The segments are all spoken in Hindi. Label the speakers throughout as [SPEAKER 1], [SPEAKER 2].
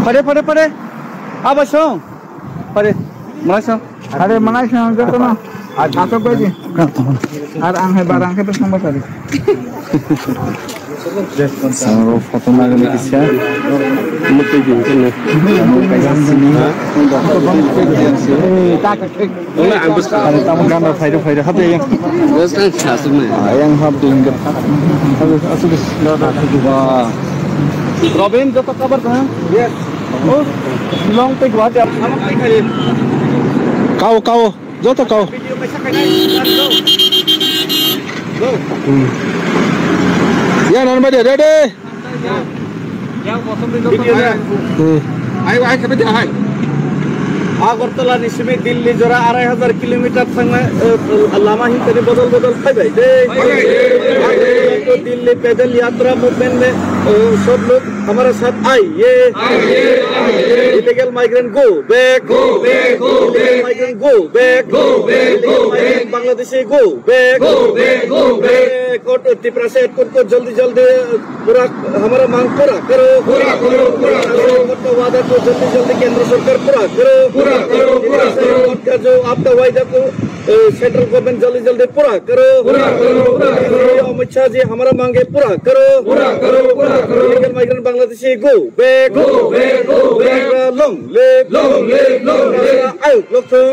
[SPEAKER 1] Pare. Apa song? Pare. Mana song?
[SPEAKER 2] Ada mana song jatuh na? Atau kau je? Ada anghe barang ke terus nombor tadi.
[SPEAKER 1] Sama foto naga ni kisah. Mesti gini. Tak. Oleh ambus. Ada tamu gambar faida. Apa yang? Bukan khasnya. Yang hab dingin. Asal wah. Robin, jatuh kabar tu? Yes. Oh, long take what? Apa kali? Kau. Jatuh kau. Go. Ya, nama dia, ready? Yang mosam itu ayo kerja hai. Agartala nismi Delhi jora 2500 kilometre संग लामा ही तरी बदल खाई भाई तो दिल्ली पैदल यात्रा मूवमेंट में सब लोग हमारे साथ आइए illegal migrant go back illegal migrant go back illegal migrant Bangladeshi go back court Tripura से कोर्ट को जल्दी पूरा हमारा मांग पूरा करो तो वादा को जल्दी केंद्र सरकार पूरा करो का जो आपका वायदा को सेंट्रल गवर्नमेंट जल्दी पूरा करो अमित शाह जी हमारा मांगे पूरा करो illegal migrant Bangladeshi go back long live आयोग लोकथों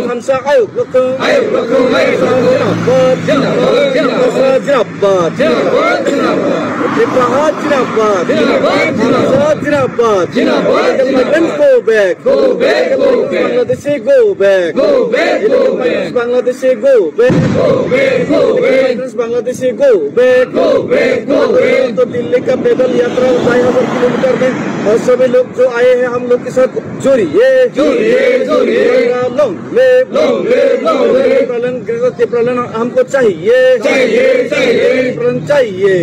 [SPEAKER 1] खानसा आयोग लोकथों जिनाबाद जिनाबाद illegal migrant go back Bangladeshi go back. Bangladeshi go back. Bangladeshi go back. तो दिल्ली का पैदल यात्रा 2500 किलोमीटर में और सभी लोग जो आए हैं हम लोग के साथ जोड़िए लॉन्ग प्रलन हमको चाहिए प्रलन चाहिए